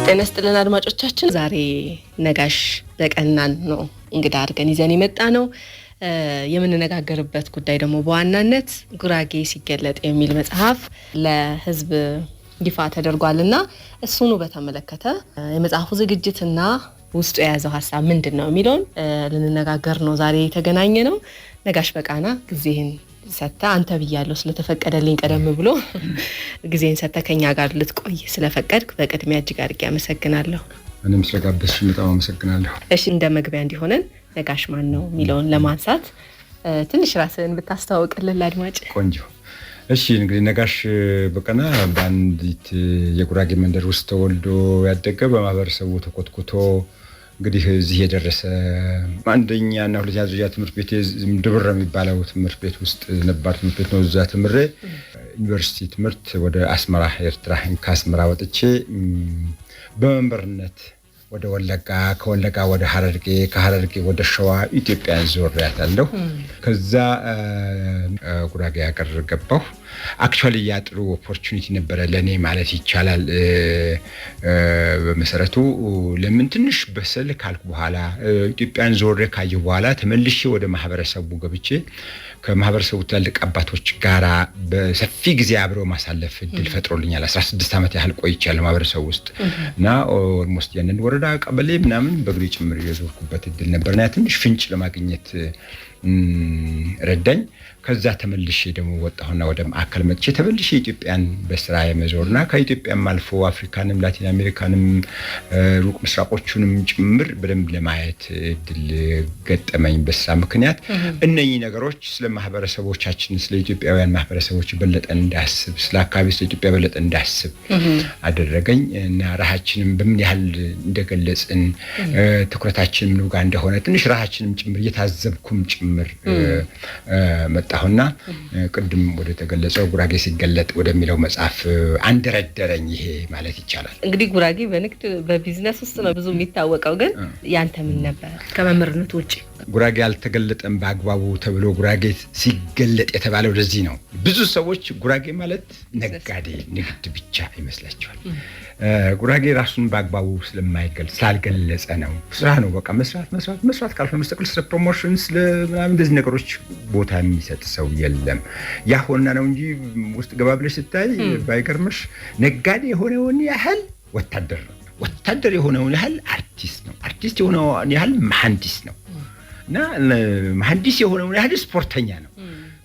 ጤና ይስጥልን አድማጮቻችን፣ ዛሬ ነጋሽ በቀናን ነው እንግዳ አድርገን ይዘን የመጣ ነው። የምንነጋገርበት ጉዳይ ደግሞ በዋናነት ጉራጌ ሲገለጥ የሚል መጽሐፍ ለህዝብ ይፋ ተደርጓልና እሱኑ በተመለከተ የመጽሐፉ ዝግጅትና ውስጡ የያዘው ሐሳብ ምንድነው የሚለውን ልንነጋገር ነው ዛሬ የተገናኘ ነው። ነጋሽ በቃና ጊዜህን ሰጣ አንተ ብያለሁ ስለተፈቀደልኝ ቀደም ብሎ ጊዜን ሰጣ ከኛ ጋር ልትቆይ ስለፈቀድክ በቅድሚያ እጅግ አድርጌ አመሰግናለሁ። እኔም ስለጋበዝሽኝ በጣም አመሰግናለሁ። እሺ፣ እንደ መግቢያ እንዲሆነን ነጋሽ ማን ነው የሚለውን ለማንሳት ትንሽ ራስህን ብታስተዋውቅልን ለአድማጭ። ቆንጆ። እሺ፣ እንግዲህ ነጋሽ በቀና በአንዲት የጉራጌ መንደር ውስጥ ተወልዶ ያደገ በማህበረሰቡ ተኮትኩቶ እንግዲህ እዚህ የደረሰ አንደኛና ሁለተኛ ደረጃ ትምህርት ቤት ድብር የሚባለው ትምህርት ቤት ውስጥ ነበር ትምህርት ቤት ነው። እዛ ተምሬ ዩኒቨርሲቲ ትምህርት ወደ አስመራ ኤርትራ ከአስመራ ወጥቼ በመንበርነት ወደ ወለጋ ከወለጋ ወደ ሐረርጌ ከሐረርጌ ወደ ሸዋ ኢትዮጵያን ዞሬያለሁ። ከዛ ጉራጌ ሀገር ገባሁ። አክቹአሊ ያጥሩ ኦፖርቹኒቲ ነበረ ለኔ ማለት ይቻላል። በመሰረቱ ለምን ትንሽ በሰል ካልኩ በኋላ ኢትዮጵያን ዞሬ ካየሁ በኋላ ተመልሼ ወደ ማህበረሰቡ ገብቼ ከማህበረሰቡ ትልቅ አባቶች ጋራ በሰፊ ጊዜ አብሮ ማሳለፍ እድል ፈጥሮልኛል። 16 ዓመት ያህል ቆይቻለሁ ማህበረሰቡ ውስጥ እና ኦልሞስት ያንን ወረዳ ቀበሌ ምናምን በእግሬ ጭምር የዞርኩበት እድል ነበርና ትንሽ ፍንጭ ለማግኘት ረዳኝ። ከዛ ተመልሼ ደግሞ ወጣሁና ወደ ማዕከል መጥቼ ተመልሼ ኢትዮጵያን በስራ የመዞርና ከኢትዮጵያም አልፎ አፍሪካንም ላቲን አሜሪካንም ሩቅ ምስራቆቹንም ጭምር በደንብ ለማየት እድል ገጠመኝ። በስራ ምክንያት እነኚህ ነገሮች ስለ ማህበረሰቦቻችን ስለ ኢትዮጵያውያን ማህበረሰቦች በለጠ እንዳስብ ስለ አካባቢ ስለ ኢትዮጵያ በለጠ እንዳስብ አደረገኝ እና ራሳችንም በምን ያህል እንደገለጽን ትኩረታችን ምን ጋር እንደሆነ ትንሽ ራሳችንም ጭምር እየታዘብኩም ጭምር መጣሁና ቅድም ወደ ተገለጸው ጉራጌ ሲገለጥ ወደሚለው መጽሐፍ አንደረደረኝ። ይሄ ማለት ይቻላል እንግዲህ ጉራጌ በንግድ በቢዝነስ ውስጥ ነው ብዙ የሚታወቀው። ግን ያንተ ምን ነበር ከመምህርነት ውጪ? ጉራጌ አልተገለጠም በአግባቡ ተብሎ ጉራጌ ሲገለጥ የተባለው ለዚህ ነው። ብዙ ሰዎች ጉራጌ ማለት ነጋዴ ንግድ ብቻ ይመስላቸዋል። ጉራጌ ራሱን በአግባቡ ስለማይገልጽ ስላልገለጸ ነው። ስራ ነው በቃ መስራት ካልሆነ መስተቀል ስለ ፕሮሞሽን ስለ ምናምን እንደዚህ ነገሮች ቦታ የሚሰጥ ሰው የለም። ያ ሆና ነው እንጂ ውስጥ ገባ ብለሽ ስታይ ባይገርምሽ ነጋዴ የሆነውን ያህል ወታደር ነው። ወታደር የሆነውን ያህል አርቲስት ነው። አርቲስት የሆነውን ያህል መሐንዲስ ነው። እና መሐንዲስ የሆነውን ያህል ስፖርተኛ ነው።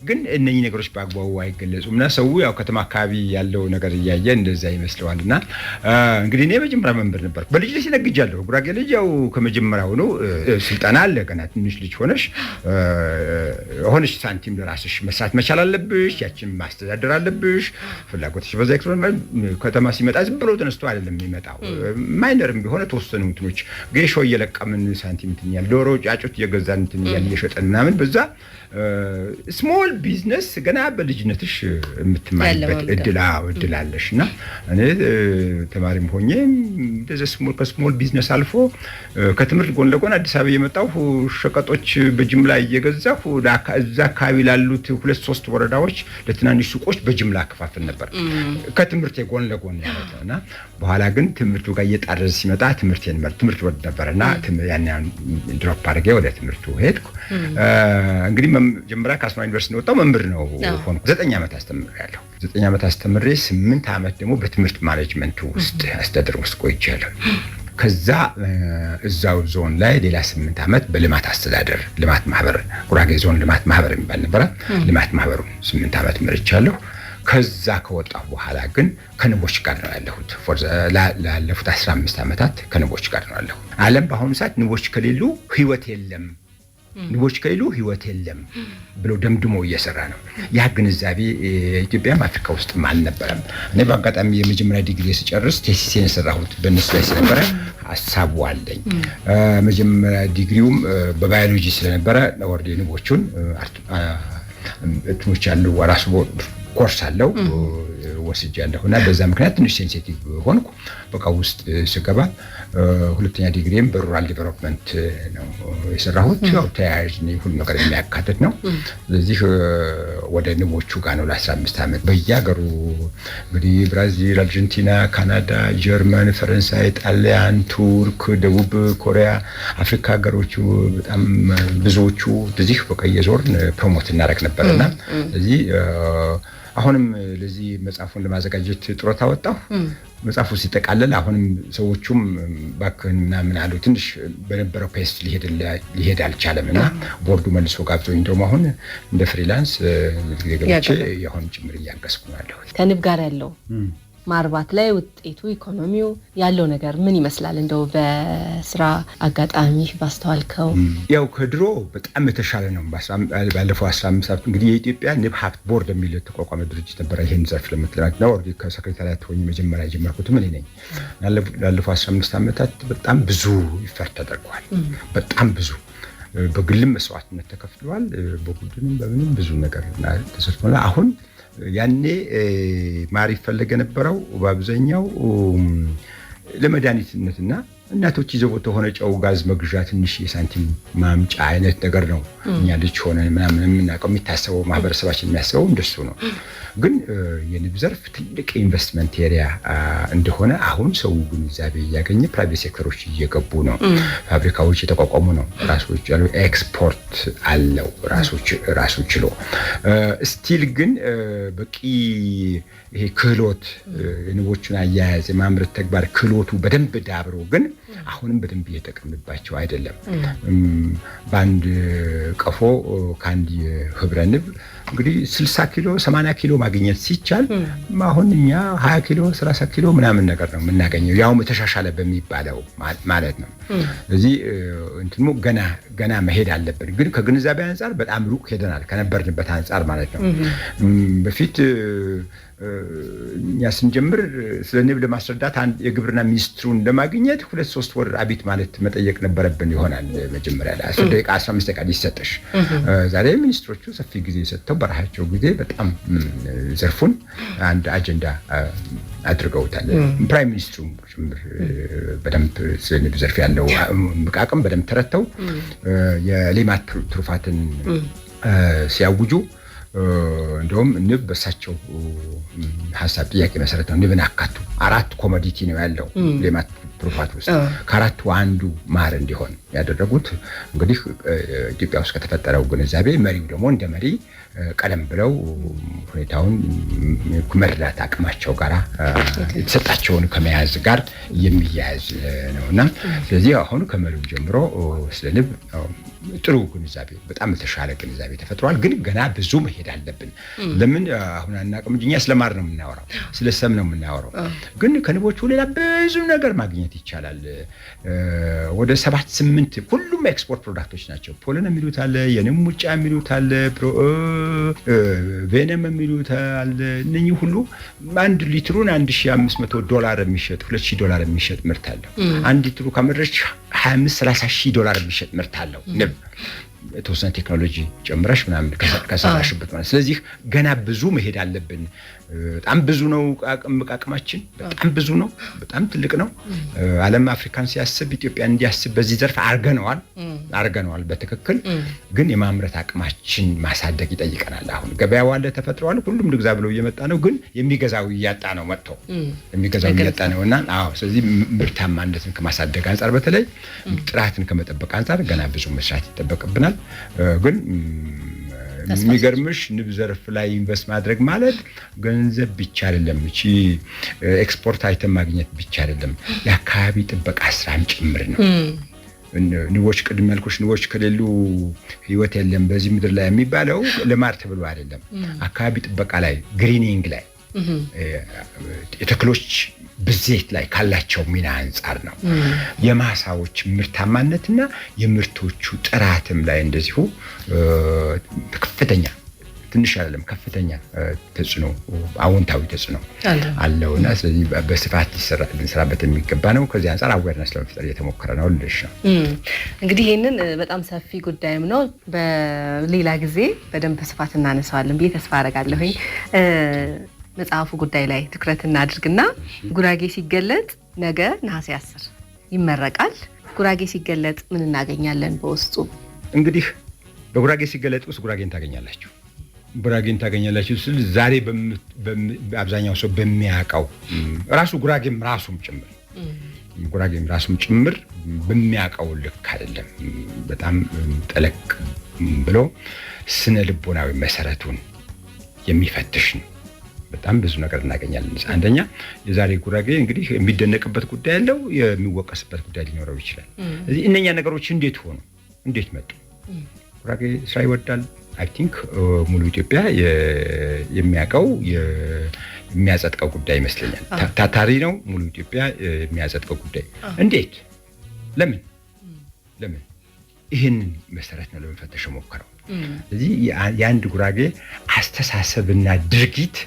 ግን እነኚህ ነገሮች በአግባቡ አይገለጹም እና ሰው ያው ከተማ አካባቢ ያለው ነገር እያየ እንደዛ ይመስለዋልና እንግዲህ እኔ መጀመሪያ መምህር ነበር። በልጅ ልጅ ነግጃለሁ። ጉራጌ ልጅ ያው ከመጀመሪያው ነው ስልጣና አለ። ገና ትንሽ ልጅ ሆነሽ ሳንቲም ለራስሽ መስራት መቻል አለብሽ። ያችን ማስተዳደር አለብሽ። ፍላጎትሽ በዛ ከተማ ሲመጣ ዝም ብሎ ተነስቶ አይደለም የሚመጣው። ማይነርም ቢሆን ተወሰኑ እንትኖች ጌሾ እየለቀምን ሳንቲም እንትን ያለ ዶሮ ጫጩት እየገዛን እንትን ያለ እየሸጠን ምናምን በዛ ስሞል ቢዝነስ ገና በልጅነትሽ የምትማሪበት እድል አለሽና እኔ ተማሪም ሆኜ እንደዚህ ከስሞል ቢዝነስ አልፎ ከትምህርት ጎን ለጎን አዲስ አበባ የመጣሁ ሸቀጦች በጅምላ እየገዛሁ እዛ አካባቢ ላሉት 2-3 ወረዳዎች ለትናንሽ ሱቆች በጅምላ አከፋፍል ነበር ከትምህርት ጎን ለጎን ያለውና በኋላ ግን ትምህርቱ ጋር እየጣረዘ ሲመጣ ትምህርት ወድ ነበርና ያን ድሮፕ አድርጌ ወደ ትምህርቱ ሄድኩ። እንግዲህ ጀምራ ከአስመራ ዩኒቨርሲቲ ወጣው መምህር ነው ሆንኩ። 9 ዓመት አስተምሬያለሁ። 9 ዓመት አስተምሬ 8 ዓመት ደግሞ በትምህርት ማኔጅመንት ውስጥ አስተዳደር ውስጥ ቆይቻለሁ። ከዛ እዛው ዞን ላይ ሌላ 8 ዓመት በልማት አስተዳደር ልማት ማህበር ጉራጌ ዞን ልማት ማህበር የሚባል ነበር። ልማት ማህበሩ 8 ዓመት መርቻለሁ። ከዛ ከወጣሁ በኋላ ግን ከንቦች ጋር ነው ያለሁት። ላለፉት 15 ዓመታት ከንቦች ጋር ነው ያለሁት። ዓለም በአሁኑ ሰዓት ንቦች ከሌሉ ህይወት የለም ንቦች ከሌሉ ህይወት የለም ብሎ ደምድሞ እየሰራ ነው። ያ ግንዛቤ ኢትዮጵያም አፍሪካ ውስጥ አልነበረም። እኔ በአጋጣሚ የመጀመሪያ ዲግሪ ስጨርስ ቴሲሴን የሰራሁት በእነሱ ላይ ስለነበረ ሐሳቡ አለኝ። መጀመሪያ ዲግሪውም በባዮሎጂ ስለነበረ ወርዴ ንቦቹን እንትኖች ያሉ ራሱ ኮርስ አለው ወስጃለሁና በዛ ምክንያት ትንሽ ሴንሲቲቭ ሆንኩ። በቃ ውስጥ ስገባ ሁለተኛ ዲግሪም በሩራል ዲቨሎፕመንት ነው የሰራሁት። ያው ተያያዥ ሁሉ ነገር የሚያካትት ነው። ስለዚህ ወደ ንቦቹ ጋር ነው ለ15 ዓመት በየሀገሩ እንግዲህ ብራዚል፣ አርጀንቲና፣ ካናዳ፣ ጀርመን፣ ፈረንሳይ፣ ጣሊያን፣ ቱርክ፣ ደቡብ ኮሪያ፣ አፍሪካ ሀገሮቹ በጣም ብዙዎቹ እዚህ በቃ እየዞርን ፕሮሞት እናደርግ ነበርና ስለዚህ አሁንም ለዚህ መጽሐፉን ለማዘጋጀት ጥሮታ ወጣሁ። መጽሐፉ ሲጠቃለል አሁንም ሰዎቹም ባክህን ምናምን አሉ። ትንሽ በነበረው ፔስ ሊሄድ አልቻለምና ቦርዱ መልሶ ጋብዞኝ ደግሞ አሁን እንደ ፍሪላንስ ገብቼ ያሁን ጭምር እያገዝኩ ነው ያለሁት። ከንብ ጋር ያለው ማርባት ላይ ውጤቱ ኢኮኖሚው ያለው ነገር ምን ይመስላል? እንደው በስራ አጋጣሚ ባስተዋልከው። ያው ከድሮ በጣም የተሻለ ነው። ባለፈው 15 ዓመት እንግዲህ የኢትዮጵያ ንብ ሀብት ቦርድ የሚል ተቋቋመ ድርጅት ነበር። ይሄን ዘርፍ ለምትለናት ነው ወርዲ ከሴክሬታሪያት ሆኜ መጀመሪያ የጀመርኩት ምን ነኝ። ላለፈው 15 ዓመታት በጣም ብዙ ይፈርት ተደርጓል። በጣም ብዙ በግልም መስዋዕትነት ተከፍሏል። በቡድንም በምንም ብዙ ነገር ተሰርቷል። አሁን ያኔ ማር ይፈለግ የነበረው በአብዛኛው ለመድኃኒትነትና እናቶች ይዘው ተሆነ ጨው ጋዝ መግዣ ትንሽ የሳንቲም ማምጫ አይነት ነገር ነው። እኛ ልጅ ሆነን ምናምን የምናውቀው የሚታሰበው ማህበረሰባችን የሚያስበው እንደሱ ነው። ግን የንብ ዘርፍ ትልቅ ኢንቨስትመንት ኤሪያ እንደሆነ አሁን ሰው ግንዛቤ እያገኘ ፕራይቬት ሴክተሮች እየገቡ ነው። ፋብሪካዎች የተቋቋሙ ነው። ራሶች ያሉ ኤክስፖርት አለው ራሱ ችሎ ስቲል ግን በቂ ይሄ ክህሎት የንቦቹን አያያዝ የማምረት ተግባር ክህሎቱ በደንብ ዳብሮ ግን አሁንም በደንብ እየተጠቀምንባቸው አይደለም። በአንድ ቀፎ ከአንድ ህብረ ንብ እንግዲህ 60 ኪሎ 80 ኪሎ ማግኘት ሲቻል አሁን እኛ 20 ኪሎ 30 ኪሎ ምናምን ነገር ነው የምናገኘው፣ ያው ተሻሻለ በሚባለው ማለት ነው። ስለዚህ እንትኑ ገና መሄድ አለብን። ግን ከግንዛቤ አንፃር በጣም ሩቅ ሄደናል ከነበርንበት አንፃር ማለት ነው። በፊት እኛ ስንጀምር ስለ ንብ ለማስረዳት አንድ የግብርና ሚኒስትሩን ለማግኘት 2-3 ወር አቢት ማለት መጠየቅ ነበረብን ይሆናል። መጀመሪያ ላይ 10 ደቂቃ 15 ደቂቃ ሊሰጥሽ። ዛሬ ሚኒስትሮቹ ሰፊ ጊዜ ሰጥተው በራሳቸው ጊዜ በጣም ዘርፉን አንድ አጀንዳ አድርገውታል። ፕራይም ሚኒስትሩ ጭምር በደንብ ስለ ንብ ዘርፍ ያለው አቅም በደንብ ተረድተው የሌማት ትሩፋትን ሲያውጁ እንደውም ንብ በሳቸው ሀሳብ ጥያቄ መሰረት ነው ንብን አካቱ 4 ኮሞዲቲ ነው ያለው ሌማት ትሩፋት ውስጥ ከአራቱ አንዱ ማር እንዲሆን ያደረጉት እንግዲህ ኢትዮጵያ ውስጥ ከተፈጠረው ግንዛቤ መሪው ደግሞ እንደ መሪ ቀደም ብለው ሁኔታውን መረዳት አቅማቸው ጋር የተሰጣቸውን ከመያዝ ጋር የሚያያዝ ነውና ስለዚህ አሁን ከመሪው ጀምሮ ስለ ንብ ጥሩ ግንዛቤ በጣም የተሻለ ግንዛቤ ተፈጥሯል። ግን ገና ብዙ መሄድ አለብን። ለምን አሁን አናውቅም እንጂ እኛ ስለማር ነው የምናወራው፣ ስለ ሰም ነው የምናወራው። ግን ከንቦቹ ሌላ ብዙ ነገር ማግኘት ይቻላል። ወደ 7-8 ሁሉም ኤክስፖርት ፕሮዳክቶች ናቸው። ፖለን የሚሉት አለ፣ የንብ ሙጫ የሚሉት አለ፣ ቬነም የሚሉት አለ። እነኚህ ሁሉ አንድ ሊትሩን $1,500 የሚሸጥ $2,000 የሚሸጥ ምርት አለው። አንድ ሊትሩ ካመረች $25,000-30,000 የሚሸጥ ምርት አለው ንብ የተወሰነ ቴክኖሎጂ ጨምረሽ ምናምን ከሰራሽበት ማለት። ስለዚህ ገና ብዙ መሄድ አለብን። በጣም ብዙ ነው አቅማችን፣ በጣም ብዙ ነው፣ በጣም ትልቅ ነው። ዓለም አፍሪካን ሲያስብ ኢትዮጵያ እንዲያስብ በዚህ ዘርፍ አርገነዋል በትክክል። ግን የማምረት አቅማችን ማሳደግ ይጠይቀናል። አሁን ገበያው አለ ተፈጥሯል፣ ሁሉም ልግዛ ብለው እየመጣ ነው። ግን የሚገዛው እያጣ ነው የሚገዛው እያጣ ነውና ስለዚህ ምርታማነትን ከማሳደግ አንፃር በተለይ ጥራትን ከመጠበቅ አንፃር ገና ብዙ መስራት ይጠበቅብናል። ግን የሚገርምሽ ንብ ዘርፍ ላይ ኢንቨስት ማድረግ ማለት ገንዘብ ብቻ አይደለም፣ እቺ ኤክስፖርት አይተም ማግኘት ብቻ አይደለም፣ የአካባቢ ጥበቃ ስራም ጭምር ነው። ንቦች ቅድም ያልኩሽ ንቦች ከሌሉ ህይወት የለም በዚህ ምድር ላይ የሚባለው ለማር ተብሎ አይደለም። አካባቢ ጥበቃ ላይ ግሪኒንግ ላይ የተክሎች ብዜት ላይ ካላቸው ሚና አንፃር ነው። የማሳዎች ምርታማነትና የምርቶቹ ጥራትም ላይ እንደዚሁ ከፍተኛ ትንሽ አይደለም ከፍተኛ ተጽዕኖ አዎንታዊ ተጽዕኖ አለውና ስለዚህ በስፋት ልንሰራበት የሚገባ ነው። ከዚህ አንፃር አዌርነስ ለመፍጠር እየተሞከረ ነው ልልሽ ነው። እንግዲህ ይሄንን በጣም ሰፊ ጉዳይም ነው። በሌላ ጊዜ በደንብ በስፋት እናነሳዋለን ብዬ ተስፋ አደርጋለሁኝ። መጽሐፉ ጉዳይ ላይ ትኩረት እናድርግና ጉራጌ ሲገለጥ ነገ ነሐሴ 10 ይመረቃል። ጉራጌ ሲገለጥ ምን እናገኛለን በውስጡ? እንግዲህ በጉራጌ ሲገለጥ ውስጥ ጉራጌን ታገኛላችሁ። ጉራጌን ታገኛላችሁ ስል ዛሬ በአብዛኛው ሰው በሚያውቀው ራሱ ጉራጌም ራሱም ጭምር በሚያውቀው ልክ አይደለም። በጣም ጠለቅ ብሎ ስነ ልቦናዊ መሰረቱን የሚፈትሽ ነው። በጣም ብዙ ነገር እናገኛለን። አንደኛ የዛሬ ጉራጌ እንግዲህ የሚደነቅበት ጉዳይ ያለው የሚወቀስበት ጉዳይ ሊኖረው ይችላል። ስለዚህ እነኛ ነገሮች እንዴት ሆኑ? እንዴት መጡ? ጉራጌ ስራ ይወዳል። አይ ቲንክ ሙሉ ኢትዮጵያ የሚያውቀው የሚያጸድቀው ጉዳይ ይመስለኛል። ታታሪ ነው። ሙሉ ኢትዮጵያ የሚያጸድቀው ጉዳይ እንዴት? ለምን ይህን መሰረት ነው ለመፈተሽ ሞከረው። ስለዚህ የአንድ ጉራጌ አስተሳሰብና ድርጊት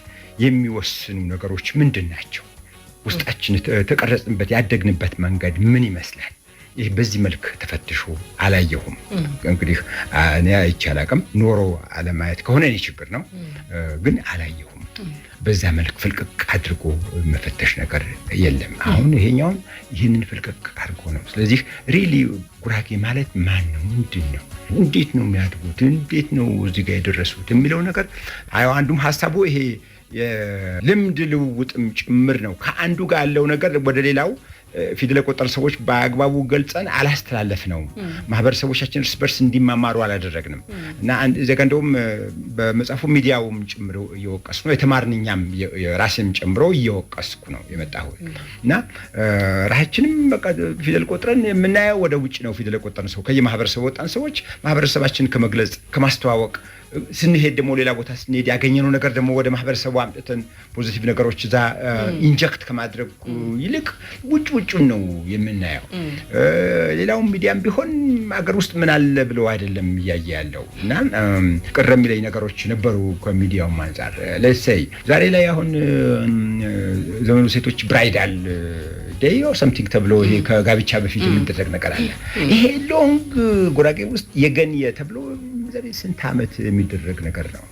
የሚወስኑ ነገሮች ምንድን ናቸው? ውስጣችን ተቀረጽንበት ያደግንበት መንገድ ምን ይመስላል? ይህ በዚህ መልክ ተፈትሾ አላየሁም። እንግዲህ እኔ አይቻላቅም ኖሮ አለማየት ከሆነ እኔ ችግር ነው፣ ግን አላየሁም። በዛ መልክ ፍልቅቅ አድርጎ መፈተሽ ነገር የለም። አሁን ይሄኛውን ይህንን ፍልቅቅ አድርጎ ነው። ስለዚህ ሪሊ ጉራጌ ማለት ማን ነው? ምንድን ነው? እንዴት ነው የሚያድጉት? እንዴት ነው እዚህ ጋር የደረሱት የሚለው ነገር አንዱም ሀሳቡ ይሄ የልምድ ልውውጥም ጭምር ነው። ከአንዱ ጋር ያለው ነገር ወደ ሌላው ፊደል የቆጠሩ ሰዎች በአግባቡ ገልጸን አላስተላለፍነው። ማህበረሰቦቻችን እርስ በርስ እንዲማማሩ አላደረግንም እና እዚያ ጋር እንደውም በመጽሐፉ ሚዲያውም ጭምሮ እየወቀስኩ ነው። የተማርንኛም ራሴንም ጨምሮ እየወቀስኩ ነው የመጣሁት እና ራሳችንም በቃ ፊደል ቆጥረን የምናየው ወደ ውጭ ነው። ፊደል የቆጠርን ሰው ከየማህበረሰቡ ወጣን ሰዎች ማህበረሰባችንን ከመግለጽ ከማስተዋወቅ ስንሄድ ደግሞ ሌላ ቦታ ስንሄድ ያገኘነው ነገር ደግሞ ወደ ማህበረሰቡ አምጥተን ፖዚቲቭ ነገሮች እዛ ኢንጀክት ከማድረግ ይልቅ ውጭውን ነው የምናየው። ሌላው ሚዲያም ቢሆን አገር ውስጥ ምን አለ ብሎ አይደለም እያየ ያለው እና ቅር የሚለኝ ነገሮች ነበሩ ከሚዲያውም አንፃር። ለሰይ ዛሬ ላይ አሁን ዘመኑ ሴቶች ብራይዳል ዴይ ኦር ሰምቲንግ ተብሎ ይሄ ከጋብቻ በፊት የሚደረግ ነገር አለ። ይሄ ሎንግ ጉራጌ ውስጥ የገንየ ተብሎ ዛሬ ስንት ዓመት የሚደረግ ነገር ነው።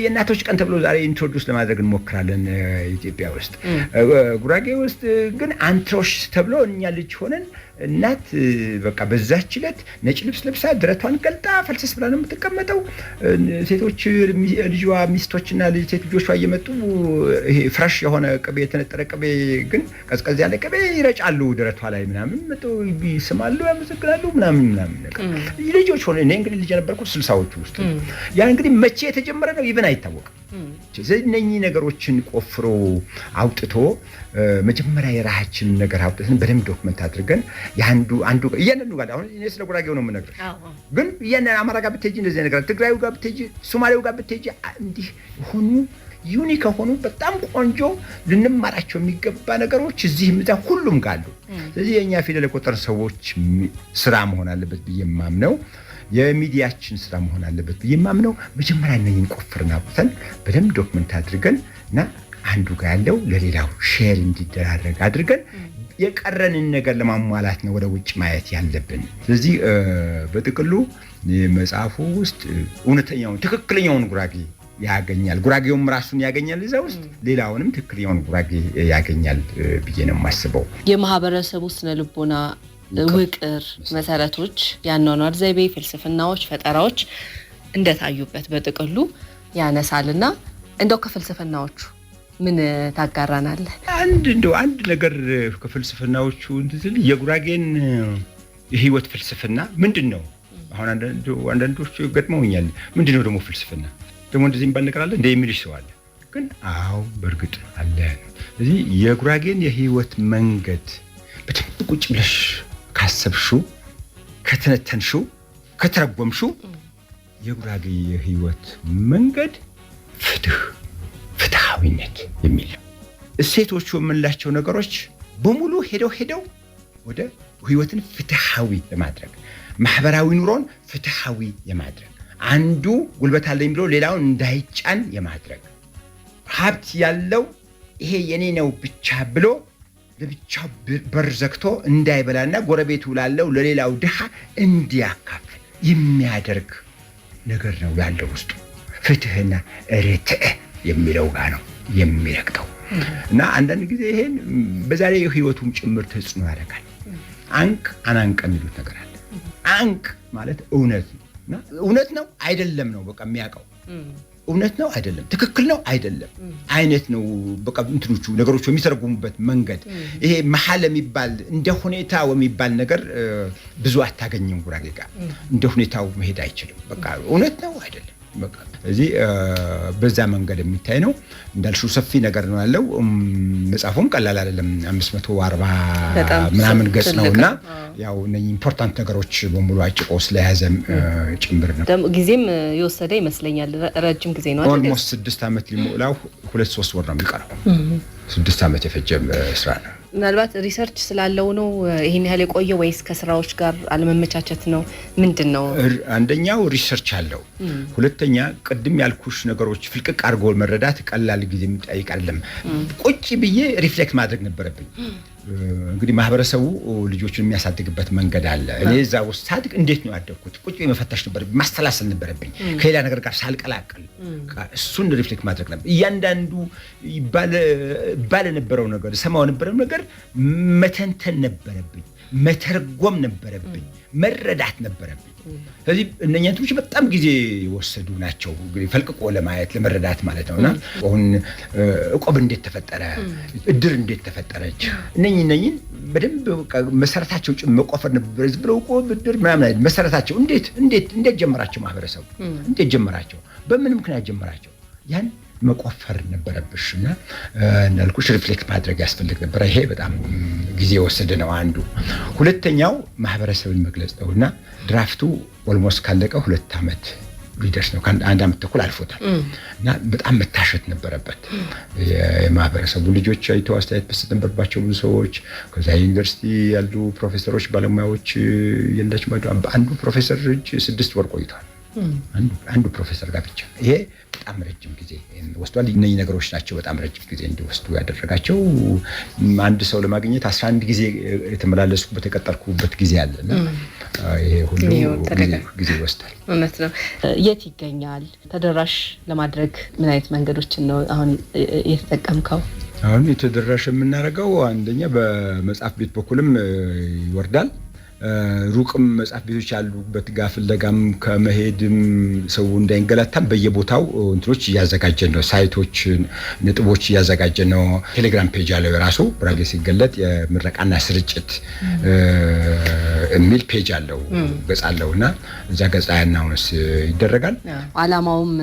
የእናቶች ቀን ተብሎ ዛሬ ኢንትሮዱስ ለማድረግ እንሞክራለን ኢትዮጵያ ውስጥ። ጉራጌ ውስጥ ግን አንትሮሽ ተብሎ እኛ ልጅ ሆነን እናት በቃ በዛች ዕለት ነጭ ልብስ ለብሳ ድረቷን ገልጣ ፈልሰስ ብላ ነው የምትቀመጠው። ሴቶች ልጇ ሚስቶችና ሴት ልጆቿ እየመጡ ይሄ ፍሬሽ የሆነ ቅቤ የተነጠረ ቅቤ ግን ቀዝቀዝ ያለ ቅቤ ይረጫሉ ድረቷ ላይ ምናምን መጡ ይስማሉ፣ ያመሰግናሉ ምናምን ነገር ልጆች ሆነ። እኔ እንግዲህ ልጅ ነበርኩ 60ዎቹ ውስጥ። ያ እንግዲህ መቼ የተጀመረ ነው ይብን አይታወቅም። እነኚህ ነገሮችን ቆፍሮ አውጥቶ መጀመሪያ የራሳችንን ነገር አውጥተን በደንብ ዶክመንት አድርገን አንዱ እያንዳንዱ ጋር አሁን እኔ ስለ ጉራጌው ነው የምነግርሽ፣ ግን እያንዳንዱ አማራ ጋር ብትሄጂ እንደዚህ ነገር፣ ትግራዩ ጋር ብትሄጂ፣ ሶማሌው ጋር ብትሄጂ እንዲህ ሆኑ ዩኒክ ሆኑ በጣም ቆንጆ ልንማራቸው የሚገባ ነገሮች እዚህም እዛ ሁሉም ጋር አሉ። ስለዚህ የኛ ፊደል የቆጠሩ ሰዎች ስራ መሆን አለበት ብዬ የማምነው የሚዲያችን ስራ መሆን አለበት ብዬ የማምነው መጀመሪያ እነኝን ቆፍርና አውጥተን በደንብ ዶክመንት አድርገን እና አንዱ ጋር ያለው ለሌላው ሼር እንዲደራረግ አድርገን የቀረንን ነገር ለማሟላት ነው ወደ ውጭ ማየት ያለብን። ስለዚህ በጥቅሉ መጽሐፉ ውስጥ እውነተኛውን ትክክለኛውን ጉራጌ ያገኛል። ጉራጌውም ራሱን ያገኛል እዛ ውስጥ፣ ሌላውንም ትክክለኛውን ጉራጌ ያገኛል ብዬ ነው የማስበው። የማህበረሰቡ ስነ ልቦና ውቅር መሰረቶች፣ ያኗኗር ዘይቤ፣ ፍልስፍናዎች፣ ፈጠራዎች እንደታዩበት በጥቅሉ ያነሳልና እንደው ከፍልስፍናዎቹ ምን ታጋራናለህ? አንድ ነገር ከፍልስፍናዎቹ እንትን የጉራጌን የህይወት ፍልስፍና ምንድነው? አሁን አንዳንዶቹ ገጥመውኛል። ምንድነው ደግሞ ፍልስፍና? ደግሞ እንደዚህ የሚባል ነገር አለ እንደ የሚልሽ ሰው አለ። ግን አዎ በእርግጥ አለ። ስለዚህ የጉራጌን የህይወት መንገድ በደንብ ቁጭ ብለሽ ካሰብሽው፣ ከተነተንሽው፣ ከተረጎምሽው የጉራጌ የህይወት መንገድ ፍትሃዊነት የሚል ነው። እሴቶቹ የምንላቸው ነገሮች በሙሉ ሄደው ወደ ህይወትን ፍትሃዊ ለማድረግ፣ ማህበራዊ ኑሮን ፍትሃዊ የማድረግ፣ አንዱ ጉልበት አለኝ ብሎ ሌላውን እንዳይጫን የማድረግ፣ ሀብት ያለው ይሄ የኔ ነው ብቻ ብሎ ለብቻው በር ዘግቶ እንዳይበላና ጎረቤቱ ላለው ለሌላው ድሃ እንዲያካፍል የሚያደርግ ነገር ነው ያለው ውስጡ። ፍትህና ርትዕ የሚለው ጋር ነው የሚረግጠው እና አንዳንድ ጊዜ ይሄን በዛሬ ህይወቱም ጭምር ተጽዕኖ ያደርጋል። አንቅ አናንቅ የሚሉት ነገር አለ። አንቅ ማለት እውነት ነውና እውነት ነው አይደለም ነው በቃ የሚያውቀው እውነት ነው አይደለም ትክክል ነው አይደለም አይነት ነው በቃ እንትኖቹ ነገሮች የሚተረጉሙበት መንገድ ይሄ መሐል የሚባል እንደ ሁኔታው የሚባል ነገር ብዙ አታገኝም። ጉራጌ ጋር እንደ ሁኔታው መሄድ አይችልም። በቃ እውነት ነው አይደለም በቃ እዚህ በዛ መንገድ የሚታይ ነው። እንዳልሽው ሰፊ ነገር ነው ያለው። መጽሐፉም ቀላል አይደለም 540 ምናምን ገጽ ነውና ያው እነኚህ ኢምፖርታንት ነገሮች በሙሉ አጭቆ ስለያዘ ጭምር ነው። ጊዜም የወሰደ ይመስለኛል። ረጅም ጊዜ ነው አይደል? ኦልሞስት 6 ዓመት ሊሞላው 2-3 ወር ነው የሚቀረው። 6 ዓመት የፈጀ ስራ ነው። ምናልባት ሪሰርች ስላለው ነው ይሄን ያህል የቆየው ወይስ ከስራዎች ጋር አለመመቻቸት ነው? ምንድነው? አንደኛው ሪሰርች አለው። ሁለተኛ ቅድም ያልኩሽ ነገሮች ፍልቅቅ አድርጎ መረዳት ቀላል ጊዜ የሚጠይቅ አይደለም። ቁጭ ብዬ ሪፍሌክት ማድረግ ነበረብኝ። እንግዲህ ማህበረሰቡ ልጆችን የሚያሳድግበት መንገድ አለ። እኔ እዛ ውስጥ ሳድግ እንዴት ነው ያደግኩት ቁጭ ብዬ መፈተሽ ነበረብኝ፣ ማስተላሰል ነበረብኝ ከሌላ ነገር ጋር ሳልቀላቀል እሱን ሪፍሌክት ማድረግ ነበር። እያንዳንዱ ይባል የነበረው ነገር ሰማው የነበረው ነገር መተንተን ነበረብኝ፣ መተርጎም ነበረብኝ፣ መረዳት ነበረብኝ። ስለዚህ እነኛ እንትኖች በጣም ጊዜ ወሰዱ ናቸው ፈልቅቆ ለማየት ለመረዳት ማለት ነውና አሁን እቆብ እንዴት ተፈጠረ፣ እድር እንዴት ተፈጠረች፣ እነኚህ በደንብ መሰረታቸው መቆፈር ነበር። ዝብለው እቆብ እድር ምናምን መሰረታቸው እንዴት ጀመራቸው፣ ማህበረሰቡ እንዴት ጀመራቸው፣ በምን ምክንያት ጀመራቸው፣ ያን መቆፈር ነበረብሽና እንዳልኩሽ ሪፍሌክት ማድረግ ያስፈልግ ነበር። ይሄ በጣም ጊዜ ወሰደ ነው አንዱ። ሁለተኛው ማህበረሰብን መግለጽ ነውና ድራፍቱ ኦልሞስት ካለቀ 2 ዓመት ሊደርስ ነው። አንድ ዓመት ተኩል አልፎታል እና በጣም መታሸት ነበረበት። የማህበረሰቡ ልጆች አይተው አስተያየት መስጠት ነበረባቸው ብዙ ሰዎች። ከዛ ዩኒቨርሲቲ ያሉ ፕሮፌሰሮች ባለሙያዎች የላቸው አንዱ ፕሮፌሰር 6 ወር ቆይቷል። አንዱ ፕሮፌሰር ጋር ብቻ። ይሄ በጣም ረጅም ጊዜ ወስዷል። እነዚህ ነገሮች ናቸው በጣም ረጅም ጊዜ እንዲወስዱ ያደረጋቸው። አንድ ሰው ለማግኘት 11 ጊዜ የተመላለስኩበት የቀጠርኩበት ጊዜ አለና ይሄ ሁሉ ጊዜ ይወስዳል። እውነት ነው። የት ይገኛል? ተደራሽ ለማድረግ ምን አይነት መንገዶችን ነው አሁን የተጠቀምከው? አሁን የተደራሽ የምናደርገው አንደኛ በመጽሐፍ ቤት በኩልም ይወርዳል። ሩቅም መጽሐፍ ቤቶች ያሉበት ጋር ፍለጋም ከመሄድም ሰው እንዳይንገላታም በየቦታው እንትኖች እያዘጋጀን ነው። ሳይቶች ነጥቦች እያዘጋጀን ነው። ቴሌግራም ፔጅ አለው የራሱ ጉራጌ ሲገለጥ የምረቃና ስርጭት የሚል ፔጅ አለው ገጽ አለውና እዛ ገጽ አናውንስ ይደረጋል። አላማውም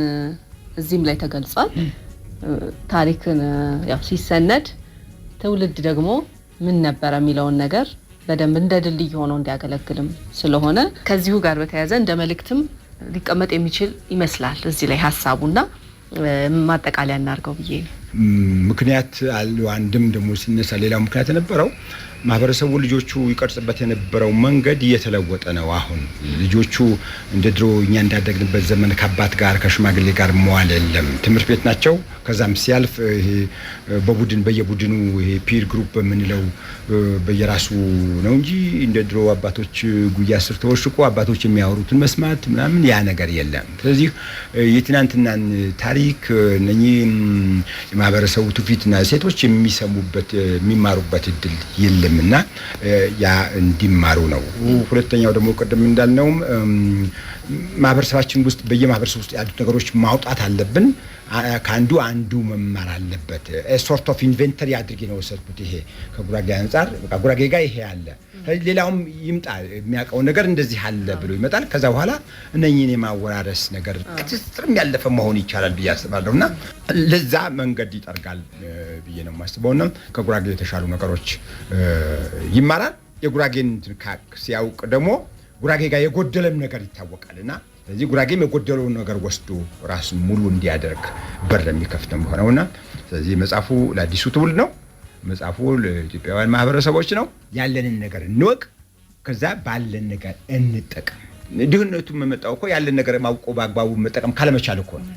እዚህም ላይ ተገልጿል። ታሪክን ያው ሲሰነድ ትውልድ ደግሞ ምን ነበር የሚለውን ነገር በደንብ እንደ ድልድይ ሆኖ እንዲያገለግልም ስለሆነ ከዚሁ ጋር በተያያዘ እንደ መልእክትም ሊቀመጥ የሚችል ይመስላል እዚህ ላይ ሐሳቡና ማጠቃለያ እናርገው ብዬ ነው። ምክንያት አለው። አንድም ደግሞ ሲነሳ ሌላው ምክንያት የነበረው ማህበረሰቡ ልጆቹ ይቀርጽበት የነበረው መንገድ እየተለወጠ ነው። አሁን ልጆቹ እንደ ድሮ እኛ እንዳደግንበት ዘመን ከአባት ጋር ከሽማግሌ ጋር መዋል የለም። ትምህርት ቤት ናቸው። ከዛም ሲያልፍ ይሄ በቡድን በየቡድኑ ይሄ ፒር ግሩፕ በምንለው በየራሱ ነው እንጂ እንደ ድሮ አባቶች ጉያ ስር ተወሽቆ አባቶች የሚያወሩትን መስማት ምናምን ያ ነገር የለም። ስለዚህ የትናንትናን ታሪክ እነኚህ የማህበረሰቡ ትውፊትና ሴቶች የሚሰሙበት የሚማሩበት እድል የለምና ያ እንዲማሩ ነው። ሁለተኛው ደግሞ ቀደም እንዳልነው ማህበረሰባችን ውስጥ በየማህበረሰቡ ውስጥ ያሉት ነገሮች ማውጣት አለብን። ከአንዱ አንዱ መማር አለበት። ሶርት ኦፍ ኢንቨንተሪ አድርጌ ነው ወሰድኩት። ይሄ ከጉራጌ አንፃር በቃ ጉራጌ ጋር ይሄ አለ፣ ሌላውም ይምጣ የሚያውቀው ነገር እንደዚህ አለ ብሎ ይመጣል። ከዛ በኋላ እነኚህን የማወራረስ ነገር ክትትርም ያለፈ መሆን ይቻላል ብዬ አስባለሁና ለዛ መንገድ ይጠርጋል ብዬ ነው የማስበውና ከጉራጌ የተሻሉ ነገሮች ይማራል። የጉራጌን ሲያውቅ ደግሞ ጉራጌ ጋር የጎደለም ነገር ይታወቃልና ስለዚህ ጉራጌም የጎደለውን ነገር ወስዶ ራሱን ሙሉ እንዲያደርግ በር የሚከፍት ነው ሆነውና ስለዚህ መጽሐፉ ለአዲሱ ትውልድ ነው። መጽሐፉ ለኢትዮጵያውያን ማህበረሰቦች ነው። ያለንን ነገር እንወቅ፣ ከዛ ባለን ነገር እንጠቀም። ድህነቱ መመጣው እኮ ያለን ነገር ማውቆ በአግባቡ መጠቀም ካለመቻል እኮ ነው።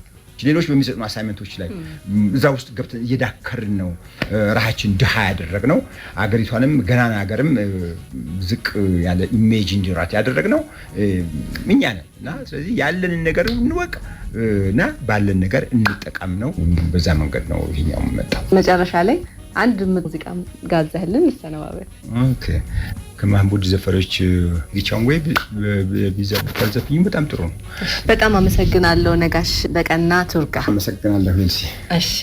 ሌሎች በሚሰጡን አሳይመንቶች ላይ እዛ ውስጥ ገብተን እየዳከርን ነው ራሳችን ድሃ ያደረግነው አገሪቷንም ገናና ሀገርም ዝቅ ያለ ኢሜጅ እንዲኖራት ያደረግነው እኛ ነን እና ስለዚህ ያለንን ነገር እንወቅ እና ባለን ነገር እንጠቀም ነው በዛ መንገድ ነው ይሄኛው መጣው መጨረሻ ላይ አንድ ሙዚቃ ጋብዘህልን እንሰነባበት ኦኬ ከማህሙድ ዘፈሮች ጊቻን ወይ ቢዘፈኝ በጣም ጥሩ ነው በጣም አመሰግናለሁ ነጋሽ በቀና ቱርጋ አመሰግናለሁ ልሲ እሺ